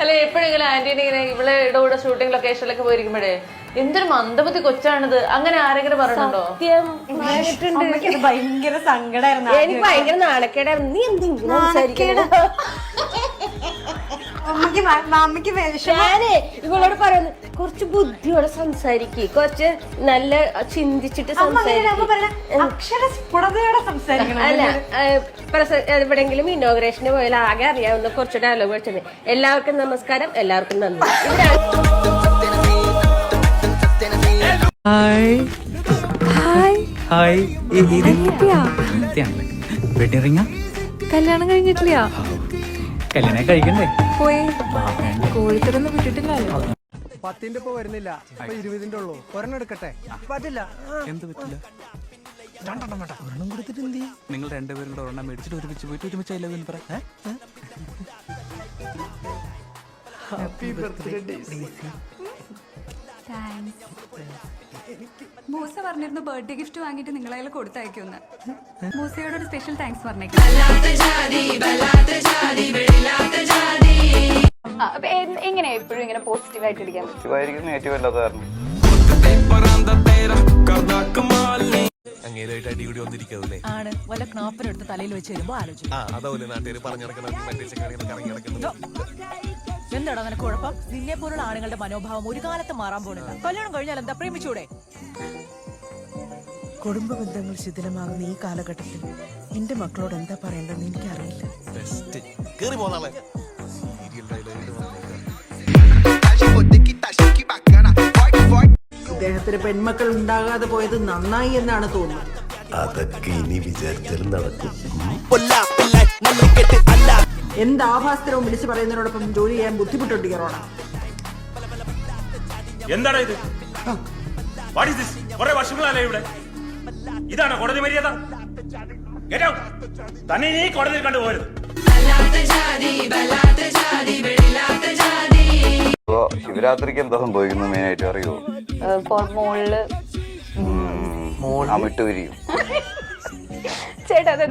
അല്ലെ എപ്പോഴെങ്കിലും ആന്റീനെ ഇങ്ങനെ ഇവിടെ കൂടെ ഷൂട്ടിംഗ് ലൊക്കേഷനിലൊക്കെ പോയിരിക്കുമ്പോഴേ എന്തൊരു മന്ദബുദ്ധി കൊച്ചാണിത് അങ്ങനെ ആരെങ്കിലും പറഞ്ഞിട്ടുണ്ടോ? ഭയങ്കര സങ്കടമായിരുന്നു. എനിക്ക് ഭയങ്കര നാണക്കേടായിരുന്നു. നീ എന്തെങ്കിലും ഞാനേ ഇവളോട് പറയുന്നു കുറച്ച് ബുദ്ധിയോടെ സംസാരിക്കുക, കുറച്ച് നല്ല ചിന്തിച്ചിട്ട് അല്ല എവിടെങ്കിലും ഇനോഗ്രേഷന് പോയാൽ ആകെ അറിയാവുന്ന കുറച്ച് ഡയലോഗ് വെച്ചത്. എല്ലാവർക്കും നമസ്കാരം, എല്ലാവർക്കും നന്ദി. കല്യാണം കഴിഞ്ഞിട്ടില്ല. കല്യാണം കഴിക്കണ്ടേ? പോയി കോഴിക്കടൊന്നും വിട്ടിട്ടില്ലല്ലോ. 10 വരുന്നില്ല, 20 ഉള്ളൂ. ഒരെണ്ണം എടുക്കട്ടെ? പറ്റില്ല. എന്ത് പറ്റില്ല? ഒരെണ്ണം കൊടുത്തിട്ട് എന്ത്? നിങ്ങൾ രണ്ടുപേരും കൂടെ ഒരെണ്ണം മേടിച്ചിട്ട് ഒരുമിച്ച് പോയിട്ട് ഒരുമിച്ച് അല്ല എന്ന് പറയാം. മൂസ പറഞ്ഞിരുന്നു ബർത്ത്ഡേ ഗിഫ്റ്റ് വാങ്ങിട്ട് നിങ്ങളെ കൊടുത്തയക്കുമെന്ന്. മൂസയോട് ഒരു സ്പെഷ്യൽ താങ്ക്സ് പറഞ്ഞേക്കാം. എങ്ങനെയാ എപ്പോഴും ഇങ്ങനെ പോസിറ്റീവ് ആയിട്ട് ഇരിക്കാൻ പറ്റും? ആണ് വല്ല ക്നാപ്പിനെടുത്ത് തലയിൽ വെച്ച് വരുമ്പോ ആലോചിക്കും. എന്താടാ നിനക്ക് കുഴപ്പം? നിന്നെ പോലുള്ള ആണുങ്ങളുടെ മനോഭാവം ഒരു കാലത്ത് മാറാൻ പോണില്ല. കല്യാണം കഴിഞ്ഞാൽ എന്താ, പ്രേമിച്ചൂടെ? കുടുംബ ബന്ധങ്ങൾ ശിഥിലമാകുന്ന ഈ കാലഘട്ടത്തിൽ എന്റെ മക്കളോട് എന്താ പറയേണ്ടതെന്ന് എനിക്കറിയില്ല. ഇദ്ദേഹത്തിന് പെൺമക്കൾ ഉണ്ടാകാതെ പോയത് നന്നായി എന്നാണ് തോന്നുന്നത്. അതൊക്കെ ഇനി വിചാരിച്ചാലും നടക്കും. എന്ത് ആഭാസ്തരവും വിളിച്ചു പറയുന്നതിനോടൊപ്പം ജോലി ചെയ്യാൻ ബുദ്ധിമുട്ടുണ്ട് കയറോണ. എന്താണ് ഇത്? കുറെ വർഷങ്ങളല്ലേ ഇവിടെ? ഇതാണ് കോടതി മര്യാദ? തന്നെ ഈ കോടതിയിൽ കണ്ടുപോകരുത്. ശിവരാത്രിക്ക് എന്താ സംഭവിക്കുന്നത് മെയിനായിട്ട് അറിയോ?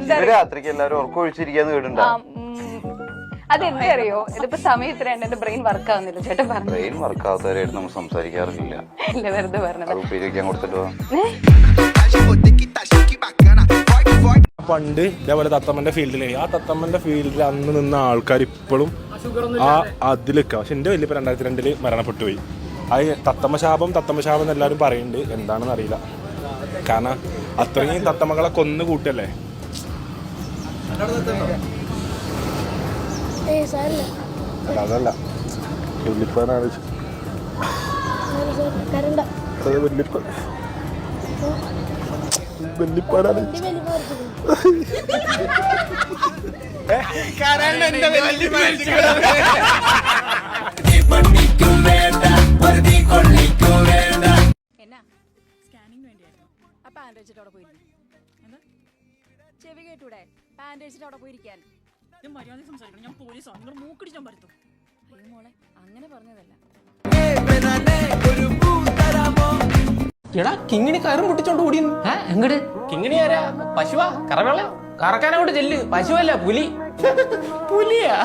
ശിവരാത്രിക്ക് എല്ലാരും ഉറക്കൊഴിച്ചിരിക്കാന്ന് കേട്ടിട്ടുണ്ടോ? അതെന്താ അറിയോ? ഇതിപ്പോ സമയത്ത് എന്റെ ബ്രെയിൻ വർക്ക് ആവുന്നില്ല. ചേട്ടൻ പറഞ്ഞു ബ്രെയിൻ വർക്ക് ആവാത്തവരായിട്ട് നമ്മൾ സംസാരിക്കാറില്ല. ഇല്ല, വെറുതെ പറഞ്ഞത്. ഉപയോഗിക്കാൻ കൊടുത്തിട്ടോ. പണ്ട് ഇതേപോലെ തത്തമ്മന്റെ ഫീൽഡിലെ ആ തത്തമ്മന്റെ ഫീൽഡിൽ അന്ന് നിന്ന ആൾക്കാർ ഇപ്പോഴും ആ അതിലൊക്കെ. പക്ഷെ എന്റെ വലിയ 2002 മരണപ്പെട്ടു പോയി. അത് തത്തമ്മ ശാപം എന്ന് എല്ലാവരും പറയുന്നുണ്ട്. എന്താണെന്ന് അറിയില്ല. കാരണം അത്രയും തത്തമ്മകളെ കൊന്നു കൂട്ടല്ലേ. അതല്ല വെള്ളിപ്പാനാണ് വെള്ളിപ്പാനാണ്. ചെവി കേട്ടൂടെ? പാൻറ് അടിച്ചിട്ട് അവിടെ പോയിരിക്കാൻ. മര്യാദ സംസാരിക്കണം. ഞാൻ പോലീസാണ്. നിങ്ങൾ മൂക്കിടിച്ച് ഞാൻ പരത്തും. അയ്യോ മോളെ, അങ്ങനെ പറഞ്ഞതല്ല. എടാ കിങ്ങിണി കയറും പൊട്ടിച്ചോണ്ട് ഓടി. എങ്ങട് കിങ്ങിണി ആരാ? പശുവാ? കറവെള്ള കറക്കാനോട് ചെല്ല്. പശുവല്ല, പുലി. പുലിയാ?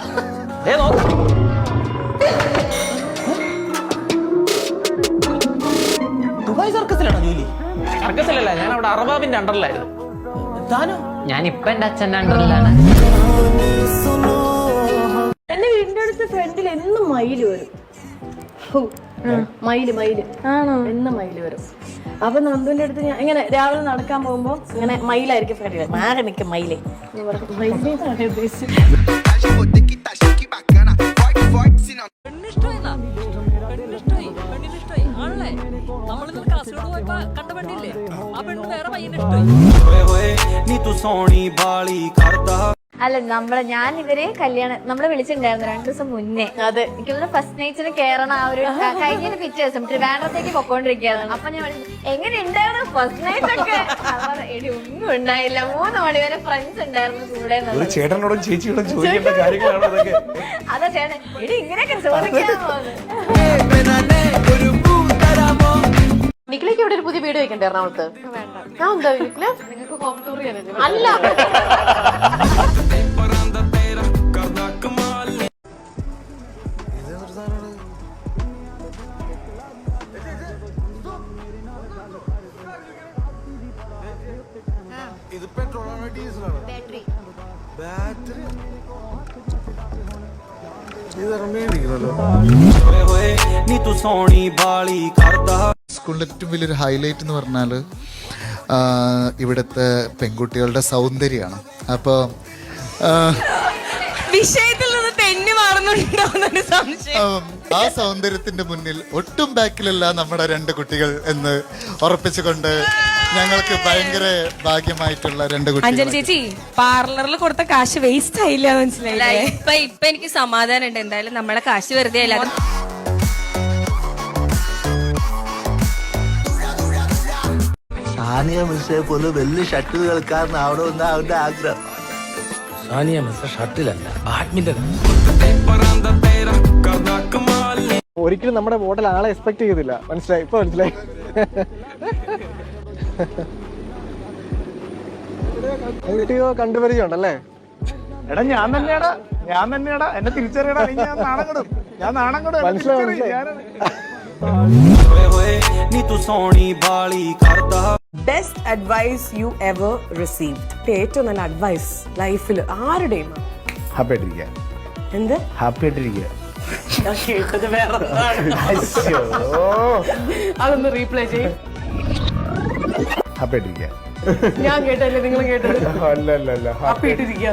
ദുബായ് സർക്കസിലാണോ ജോലി? സർക്കസിലല്ല, ഞാൻ അവിടെ അറബാബിന്റെ അണ്ടറിലായിരുന്നു. ഞാനിപ്പൊ എന്റെ അച്ഛന്റെ അണ്ടറിലാണ്. എന്റെ വീടിന്റെ അടുത്ത് ഫ്രണ്ടിൽ എന്നും മയില് വരും. മയില് ആണോ? എന്നും മയില് വരും. അപ്പൊ നന്ദുവിന്റെ അടുത്ത് ഞാൻ ഇങ്ങനെ രാവിലെ നടക്കാൻ പോകുമ്പോ ഇങ്ങനെ മയിലായിരിക്കും ഫ്രണ്ടിൽ. മാറി നിൽക്കും മയിലേ. മയിലേന്നാണ് ഉദ്ദേശിച്ചത്. അല്ല ഞാൻ ഇവരെ കല്യാണം നമ്മളെ വിളിച്ചിട്ടുണ്ടായിരുന്നു 2 ദിവസം മുന്നേ. അതെ, എനിക്കൊന്ന് ഫസ്റ്റ് നൈറ്റിന് കയറണം. ആ ഒരു കഴിഞ്ഞ പിറ്റേ ദിവസം ട്രിവാൻഡ്രത്തേക്ക് പൊക്കോണ്ടിരിക്കുകയായിരുന്നു. അപ്പൊ ഞാൻ എങ്ങനെ ഉണ്ടായിരുന്നു ഫസ്റ്റ് നൈറ്റ് ഒക്കെ? എടി ഒന്നും ഉണ്ടായില്ല. 3 മണി വരെ ഫ്രണ്ട്സ് ഉണ്ടായിരുന്നു കൂടെ. ചേട്ടനോടും ചേച്ചിയോടും ചോദിക്കേണ്ട കാര്യങ്ങളാണ് അതൊക്കെ. അതാ ചേട്ടൻ എടി ഇങ്ങനെയൊക്കെ ചോദിക്കാമോ? നിഖിലേക്ക് ഇവിടെ ഒരു പുതിയ വീട് വെക്കണ്ടേ എറണാകുളത്ത്? ഞാൻ എന്താ നിഖില് നിങ്ങൾക്ക് ഹോം ടൂർ ചെയ്യാൻ അല്ല. ഇത് പെട്രോളാണോ ഡീസലാണോ? ബാറ്ററി. ബാറ്ററി ഇത് സ്കൂളിലെ ഏറ്റവും വലിയൊരു ഹൈലൈറ്റ് എന്ന് പറഞ്ഞാൽ ഇവിടുത്തെ പെൺകുട്ടികളുടെ സൗന്ദര്യമാണ്. അപ്പോൾ വിഷയത്തിൽ നിന്ന് തെന്നി മാറുന്നുണ്ടോന്നൊരു സംശയം. ആ സൗന്ദര്യത്തിന്റെ മുന്നിൽ ഒട്ടും ബാക്കിലല്ല നമ്മുടെ രണ്ട് കുട്ടികൾ എന്ന് ഉറപ്പിച്ചുകൊണ്ട് ഞങ്ങൾക്ക് ഭയങ്കര ഭാഗ്യമായിട്ടുള്ള രണ്ട് കുട്ടികൾ. അഞ്ജലി ചേച്ചി പാർലറിൽ കൊടുത്ത കാശ് വേസ്റ്റ് ആയില്ല, മനസ്സിലായില്ലേ? ഇപ്പൊ എനിക്ക് സമാധാനം ഉണ്ട്. എന്തായാലും നമ്മളെ കാശ് വെറുതെ അല്ല. സാനിയ മിസ്സെ പോലെ വലിയ ഷട്ടിൽ കളിക്കാരനാവണമെന്ന് അവന്റെ ആഗ്രഹം. സാനിയ മിസ് ഷട്ടിലല്ല, ബാഡ്മിന്റൺ. ഒരിക്കലും നമ്മുടെ മോഡൽ ആളെ എക്സ്പെക്ട് ചെയ്തില്ല. മനസ്സിലായി, ഇപ്പൊ മനസ്സിലായി. കണ്ടുപരിചയം ഉണ്ടല്ലേ? എടാ ഞാൻ തന്നെയാടാ എന്നെ തിരിച്ചറിയടാ. ഞാൻ നാണം കെടും. മനസ്സിലായി. Best advice you ever received. ഏറ്റവും നല്ല അഡ്വൈസ് ലൈഫിൽ ആരുടെയും? ഹാപ്പി ആയിട്ടിരിക്കുക. എന്ത് ഹാപ്പി ആയിട്ടിരിക്കുക. കേട്ടത് വേറെ. അതൊന്ന് റീപ്ലേ ചെയ്യും. ഹാപ്പി ആയിട്ടിരിക്കുക. ഞാൻ കേട്ടല്ലേ നിങ്ങൾ കേട്ടത്? അല്ല ഹാപ്പി ആയിട്ടിരിക്കുക.